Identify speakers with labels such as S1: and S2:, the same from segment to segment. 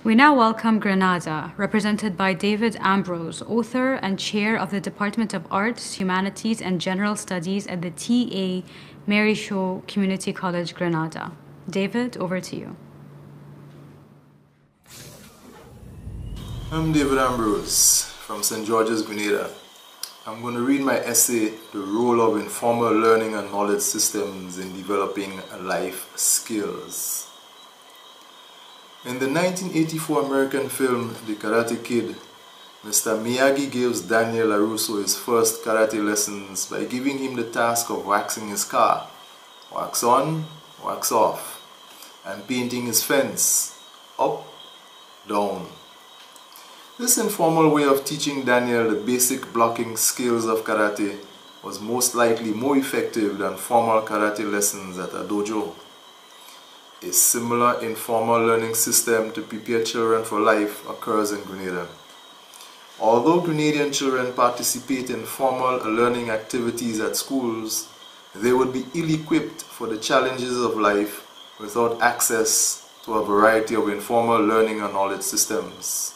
S1: We now welcome Grenada, represented by David Ambrose, author and chair of the Department of Arts, Humanities, and General Studies at the T.A. Mary Shaw Community College, Grenada. David, over to you.
S2: I'm David Ambrose from St. George's, Grenada. I'm going to read my essay, The Role of Informal Learning and Knowledge Systems in Developing Life Skills. In the 1984 American film, The Karate Kid, Mr. Miyagi gives Daniel LaRusso his first karate lessons by giving him the task of waxing his car, wax on, wax off, and painting his fence, up, down. This informal way of teaching Daniel the basic blocking skills of karate was most likely more effective than formal karate lessons at a dojo. A similar informal learning system to prepare children for life occurs in Grenada. Although Grenadian children participate in formal learning activities at schools, they would be ill-equipped for the challenges of life without access to a variety of informal learning and knowledge systems.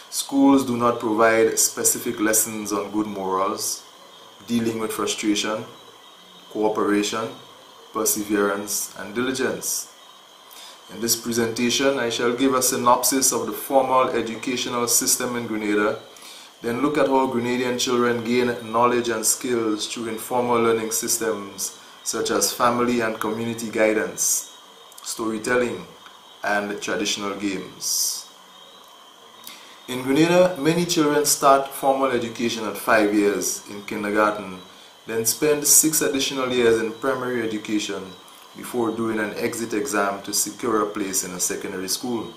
S2: Schools do not provide specific lessons on good morals, dealing with frustration, cooperation, perseverance, and diligence. In this presentation, I shall give a synopsis of the formal educational system in Grenada, then look at how Grenadian children gain knowledge and skills through informal learning systems such as family and community guidance, storytelling, and traditional games. In Grenada, many children start formal education at 5 years in kindergarten, then spend 6 additional years in primary education before doing an exit exam to secure a place in a secondary school.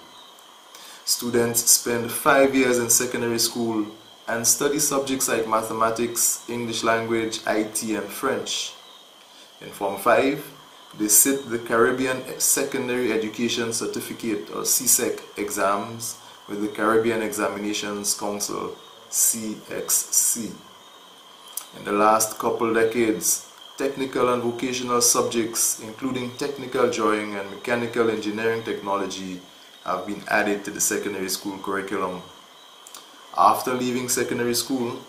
S2: Students spend 5 years in secondary school and study subjects like mathematics, English language, IT, and French. In Form 5, they sit the Caribbean Secondary Education Certificate or CSEC exams with the Caribbean Examinations Council, CXC. In the last couple decades, technical and vocational subjects, including technical drawing and mechanical engineering technology, have been added to the secondary school curriculum. After leaving secondary school,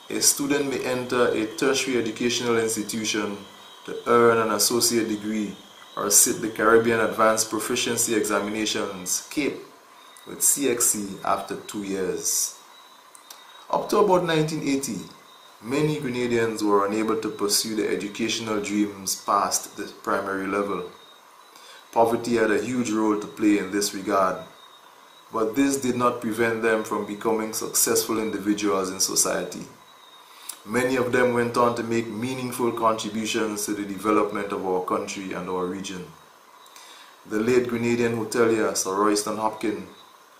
S2: a student may enter a tertiary educational institution to earn an associate degree or sit the Caribbean Advanced Proficiency Examinations, CAPE, with CXC after 2 years. Up to about 1980, many Grenadians were unable to pursue their educational dreams past the primary level. Poverty had a huge role to play in this regard, but this did not prevent them from becoming successful individuals in society. Many of them went on to make meaningful contributions to the development of our country and our region. The late Grenadian hotelier Sir Royston Hopkins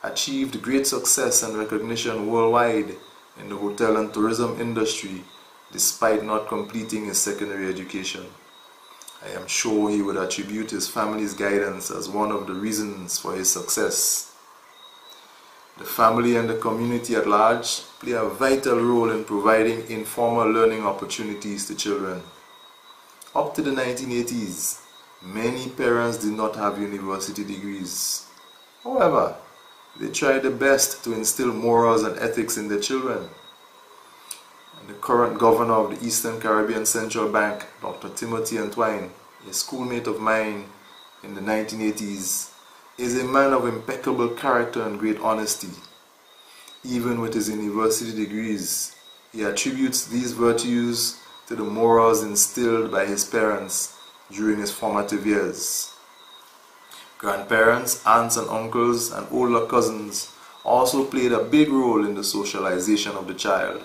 S2: achieved great success and recognition worldwide in the hotel and tourism industry despite not completing his secondary education. I am sure he would attribute his family's guidance as one of the reasons for his success. The family and the community at large play a vital role in providing informal learning opportunities to children. Up to the 1980s, many parents did not have university degrees. However, they tried their best to instill morals and ethics in their children. And the current governor of the Eastern Caribbean Central Bank, Dr. Timothy Antwine, a schoolmate of mine in the 1980s, is a man of impeccable character and great honesty. Even with his university degrees, he attributes these virtues to the morals instilled by his parents during his formative years. Grandparents, aunts and uncles, and older cousins also played a big role in the socialization of the child.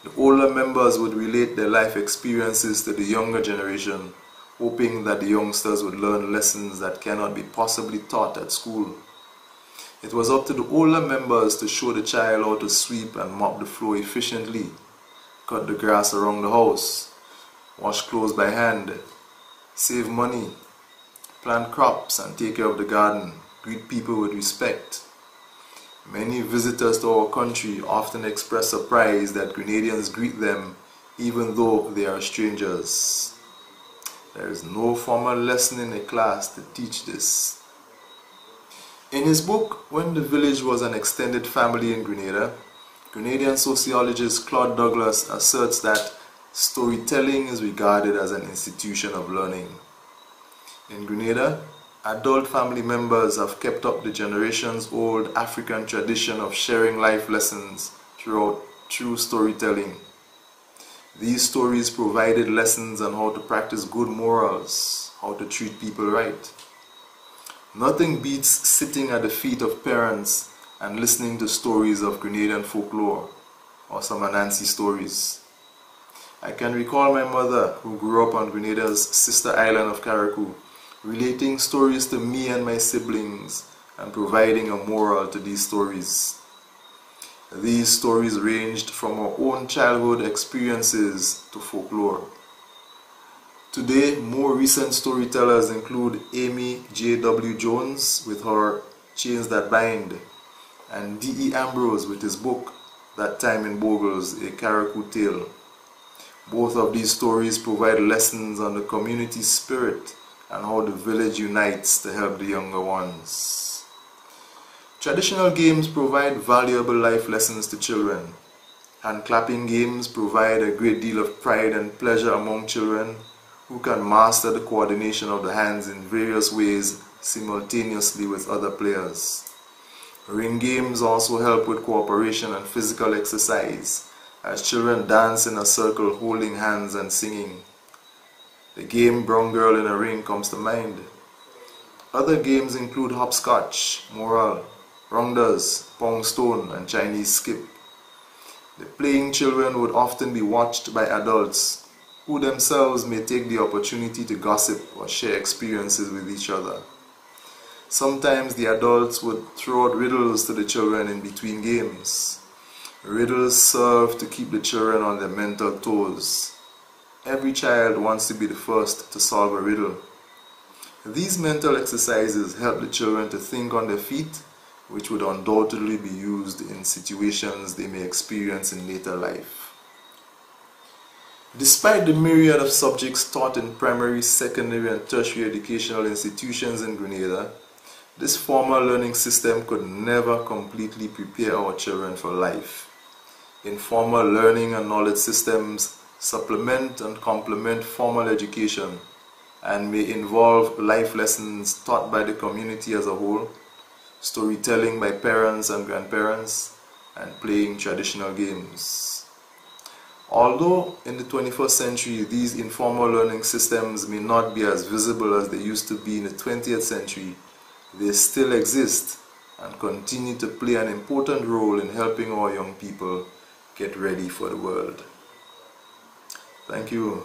S2: The older members would relate their life experiences to the younger generation, hoping that the youngsters would learn lessons that cannot be possibly taught at school. It was up to the older members to show the child how to sweep and mop the floor efficiently, cut the grass around the house, wash clothes by hand, save money, plant crops and take care of the garden, greet people with respect. Many visitors to our country often express surprise that Grenadians greet them even though they are strangers. There is no formal lesson in a class to teach this. In his book, When the Village Was an Extended Family in Grenada, Grenadian sociologist Claude Douglas asserts that storytelling is regarded as an institution of learning. In Grenada, adult family members have kept up the generations-old African tradition of sharing life lessons through storytelling. These stories provided lessons on how to practice good morals, how to treat people right. Nothing beats sitting at the feet of parents and listening to stories of Grenadian folklore or some Anansi stories. I can recall my mother, who grew up on Grenada's sister island of Carriacou, relating stories to me and my siblings and providing a moral to these stories. These stories ranged from our own childhood experiences to folklore. Today, more recent storytellers include Amy J.W. Jones with her Chains That Bind, and D.E. Ambrose with his book, That Time in Bogles, A Carriacou Tale. Both of these stories provide lessons on the community spirit and how the village unites to help the younger ones. Traditional games provide valuable life lessons to children. Hand-clapping games provide a great deal of pride and pleasure among children who can master the coordination of the hands in various ways simultaneously with other players. Ring games also help with cooperation and physical exercise, as children dance in a circle holding hands and singing. The game Brown Girl in a Ring comes to mind. Other games include hopscotch, moral, rounders, pong stone, and Chinese skip. The playing children would often be watched by adults who themselves may take the opportunity to gossip or share experiences with each other. Sometimes the adults would throw out riddles to the children in between games. Riddles serve to keep the children on their mental toes. Every child wants to be the first to solve a riddle. These mental exercises help the children to think on their feet, which would undoubtedly be used in situations they may experience in later life. Despite the myriad of subjects taught in primary, secondary, and tertiary educational institutions in Grenada, this formal learning system could never completely prepare our children for life. Informal learning and knowledge systems supplement and complement formal education and may involve life lessons taught by the community as a whole, storytelling by parents and grandparents, and playing traditional games. Although in the 21st century these informal learning systems may not be as visible as they used to be in the 20th century, they still exist and continue to play an important role in helping our young people get ready for the world. Thank you.